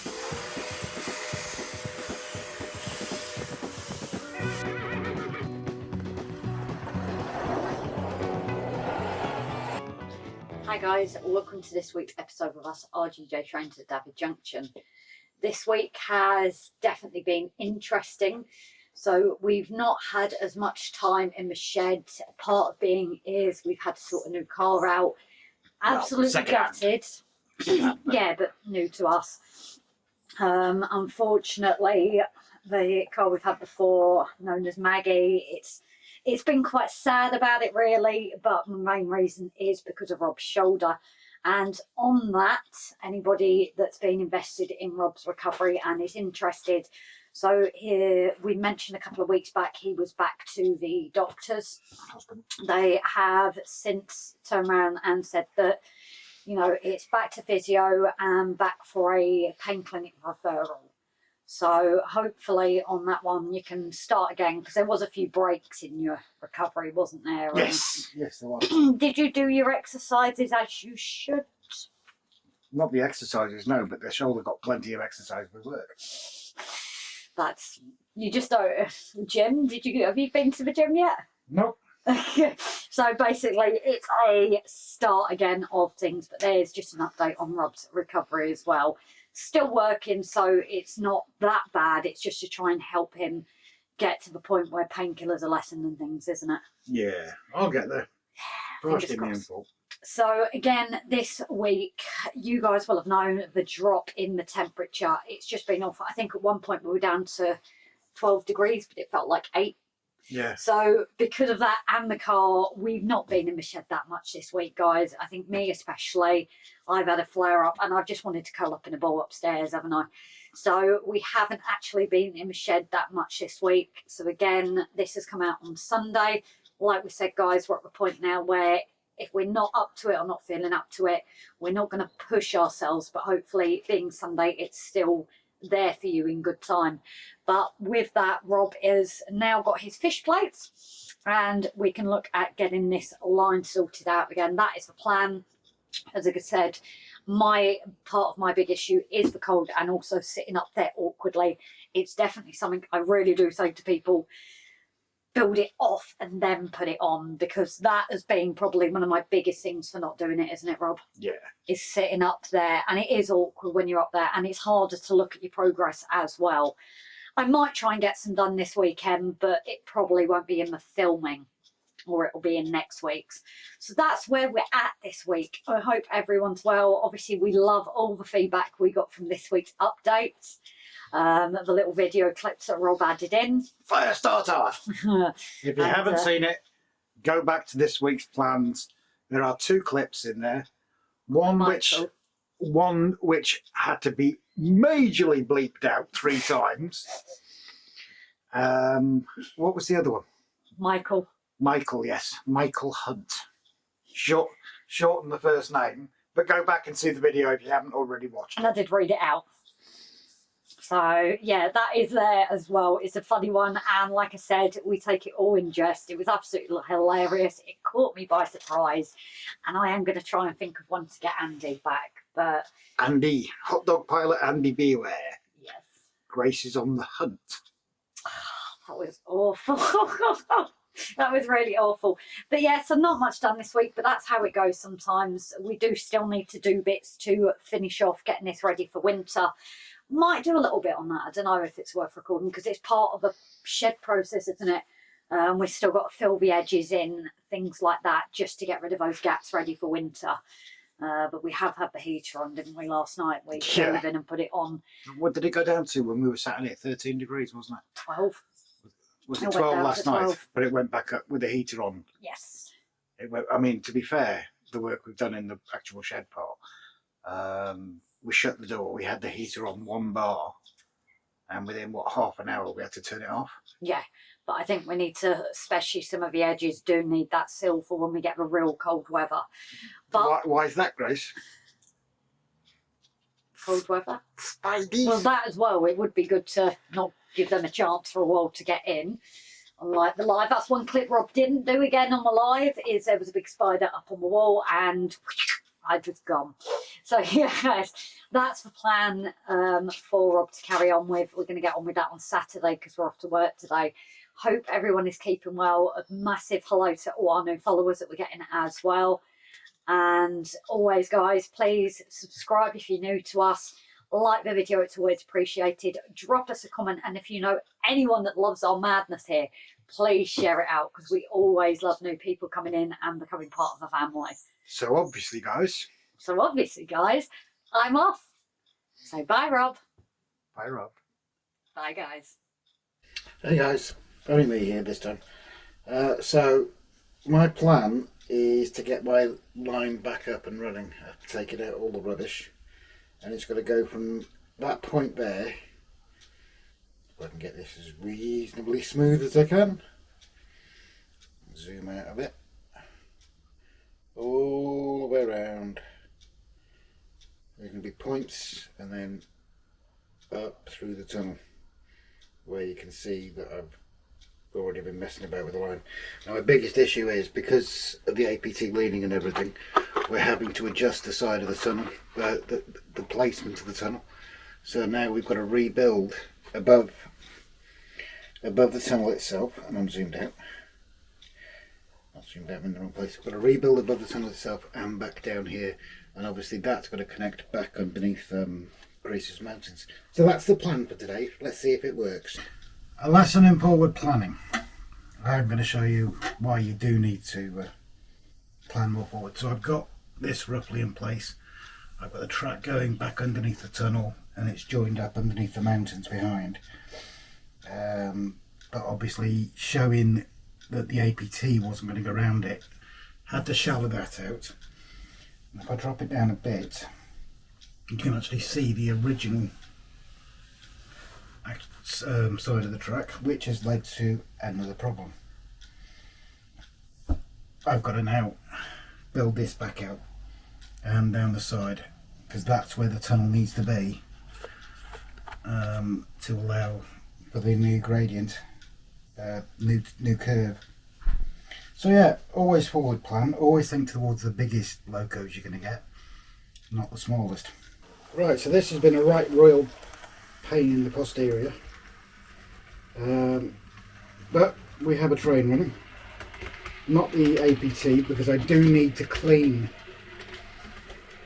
Hi guys, welcome to this week's episode of us RGJ trains at David Junction. This week has definitely been interesting. So we've not had as much time in the shed. Part of being is we've had to sort a new car out. Absolutely gutted. Yeah, but new to us. Unfortunately, the car we've had before, known as Maggie, it's been quite sad about it really, but the main reason is because of Rob's shoulder. And on that, anybody that's been invested in Rob's recovery and is interested, so here we mentioned a couple of weeks back he was back to the doctors. They have since turned around and said that, you know, it's back to physio and back for a pain clinic referral. So hopefully on that one you can start again, because there was a few breaks in your recovery, wasn't there? Yes, yes, there was. Did you do your exercises as you should? Not the exercises, no, but the shoulder got plenty of exercise with work. That's, you just don't. Gym? Have you been to the gym yet? Nope. So basically it's a start again of things, but there's just an update on Rob's recovery as well. Still working, so it's not that bad. It's just to try and help him get to the point where painkillers are lessened and things, isn't it? Yeah, I'll get there. Fingers crossed. So again, this week, you guys will have known the drop in the temperature. It's just been off. I think at one point we were down to 12 degrees, but it felt like 8. Yeah. So because of that and the car, we've not been in the shed that much this week, guys. I think me especially, I've had a flare up and I've just wanted to curl up in a ball upstairs, haven't I? So we haven't actually been in the shed that much this week. So again, this has come out on Sunday. Like we said, guys, we're at the point now where if we're not up to it or not feeling up to it, we're not going to push ourselves. But hopefully, being Sunday, it's still there for you in good time. But with that, Rob has now got his fish plates and we can look at getting this line sorted out again. That is the plan. As I said, part of my big issue is the cold and also sitting up there awkwardly. It's definitely something I really do say to people, build it off and then put it on, because that has been probably one of my biggest things for not doing it, isn't it, Rob? Yeah. Is sitting up there, and it is awkward when you're up there and it's harder to look at your progress as well. I might try and get some done this weekend, but it probably won't be in the filming, or it'll be in next week's. So that's where we're at this week. I hope everyone's well. Obviously, we love all the feedback we got from this week's updates. The little video clips that Rob added in. Fire starter! If you haven't seen it, go back to this week's plans. There are 2 clips in there. One which had to be majorly bleeped out 3 times. What was the other one? Michael. Michael, yes. Michael Hunt. Shorten the first name. But go back and see the video if you haven't already watched it. And I did read it out. So, yeah, that is there as well. It's a funny one. And like I said, we take it all in jest. It was absolutely hilarious. It caught me by surprise. And I am going to try and think of one to get Andy back. But Andy, hot dog pilot Andy Beware. Yes. Grace is on the hunt. That was awful. That was really awful. But yeah, so not much done this week, but that's how it goes sometimes. We do still need to do bits to finish off getting this ready for winter. Might do a little bit on that. I don't know if it's worth recording because it's part of a shed process, isn't it? We've still got to fill the edges in, things like that, just to get rid of those gaps ready for winter. But we have had the heater on, didn't we, last night? We drove in and put it on. What did it go down to when we were sat in it? 13 degrees, wasn't it? 12. Was it 12 last night? But it went back up with the heater on. Yes. It went, I mean, to be fair, the work we've done in the actual shed part, we shut the door, we had the heater on 1 bar, and within, what, half an hour we had to turn it off. Yeah, but I think we need to, especially some of the edges do need that seal for when we get the real cold weather. But why is that, Grace? Cold weather? Spidey. Well, that as well. It would be good to not give them a chance for a while to get in. Unlike the live, that's one clip Rob didn't do again on the live, is there was a big spider up on the wall and I'd just gone. So yeah, guys, that's the plan for Rob to carry on with. We're going to get on with that on Saturday because we're off to work today. Hope everyone is keeping well. A massive hello to all our new followers that we're getting as well. And always, guys, please subscribe if you're new to us. Like the video, it's always appreciated. Drop us a comment, and if you know anyone that loves our madness here, please share it out, because we always love new people coming in and becoming part of the family. So obviously, guys, I'm off. So bye, Rob. bye, Rob. Bye, guys. Hey guys, only me here this time. So my plan is to get my line back up and running. I've taken out all the rubbish, and it's going to go from that point there. If I can get this as reasonably smooth as I can. Zoom out a bit. All the way around. There can be points, and then up through the tunnel, where you can see that I've already been messing about with the line. Now my biggest issue is, because of the APT leaning and everything, we're having to adjust the side of the tunnel, the placement of the tunnel. So now we've got to rebuild above the tunnel itself, and I'm zoomed out. Not zoomed out, I'm in the wrong place. We've got to rebuild above the tunnel itself and back down here, and obviously that's going to connect back underneath Grace's Mountains. So that's the plan for today. Let's see if it works. A lesson in forward planning. I'm going to show you why you do need to plan more forward. So I've got this roughly in place. I've got the track going back underneath the tunnel, and it's joined up underneath the mountains behind. But obviously showing that the APT wasn't going to go around it, had to shallow that out. And if I drop it down a bit, you can actually see the original side of the track, which has led to another problem. I've got to now build this back out and down the side, because that's where the tunnel needs to be to allow for the new gradient, new curve. So yeah, always forward plan, always think towards the biggest locos you're going to get, not the smallest. Right, so this has been a right royal pain in the posterior, but we have a train running, not the APT, because I do need to clean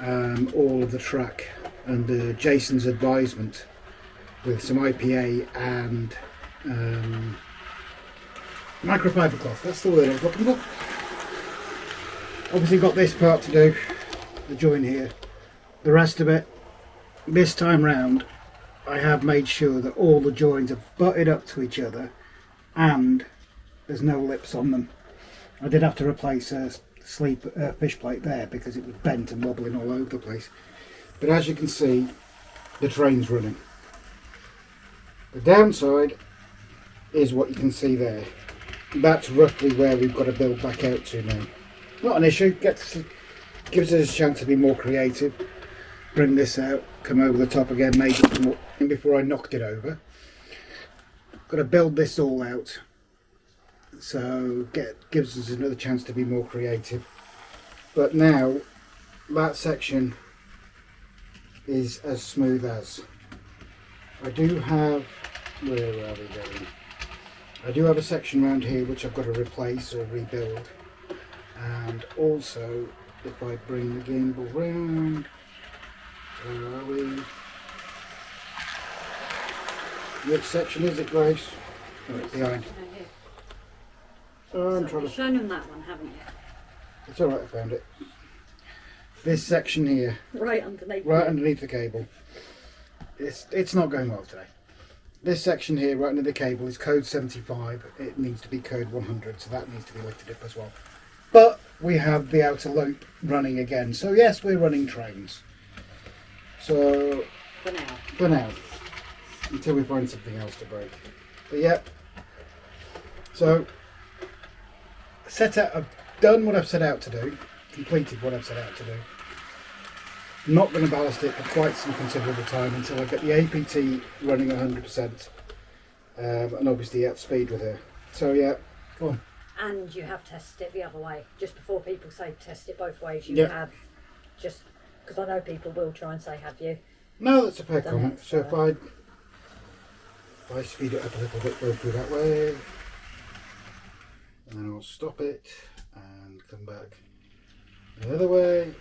all of the track under Jason's advisement with some IPA and microfiber cloth. That's the word I was looking for. Obviously got this part to do, the join here. The rest of it, this time round, I have made sure that all the joins are butted up to each other and there's no lips on them. I did have to replace a fish plate there because it was bent and wobbling all over the place. But as you can see, the train's running. The downside is what you can see there. That's roughly where we've got to build back out to now. Not an issue, gives us a chance to be more creative. Bring this out, come over the top again, make it more before I knocked it over. Got to build this all out, so gives us another chance to be more creative. But now that section is as smooth as. I do have, where are we going? I do have a section around here which I've got to replace or rebuild, and also if I bring the gimbal round, where are we? Which section is it, Grace? Oh, it's behind. Oh, I'm trying to. You've shown him that one, haven't you? It's alright, I found it. This section here. Right underneath. Right underneath the cable. It's not going well today. This section here, right under the cable, is code 75. It needs to be code 100, so that needs to be lifted up as well. But we have the outer loop running again. So yes, we're running trains. So for now, until we find something else to break. But yeah, so I've done what I've set out to do, completed what I've set out to do. I'm not going to ballast it for quite some considerable time until I get the APT running 100% and obviously at speed with her. So yeah, go on. And you have tested it the other way. Just before people say test it both ways, you Yep. have Just because I know people will try and say, have you? No, that's a fair Done comment. it, So so- if I speed it up a little bit, go through that way, and then I'll stop it and come back the other way.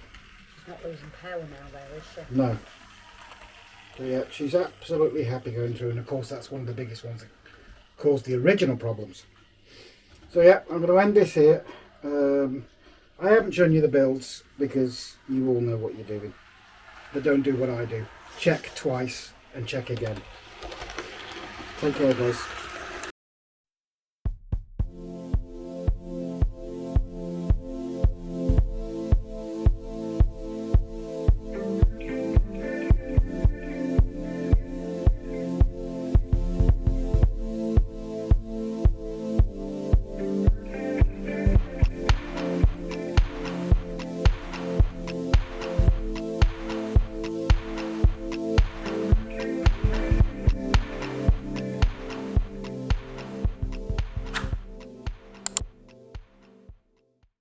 She's not losing power now, there is she? No. So yeah, she's absolutely happy going through, and of course that's one of the biggest ones that caused the original problems. So yeah, I'm going to end this here. I haven't shown you the builds because you all know what you're doing, but don't do what I do. Check twice and check again. Take care, guys.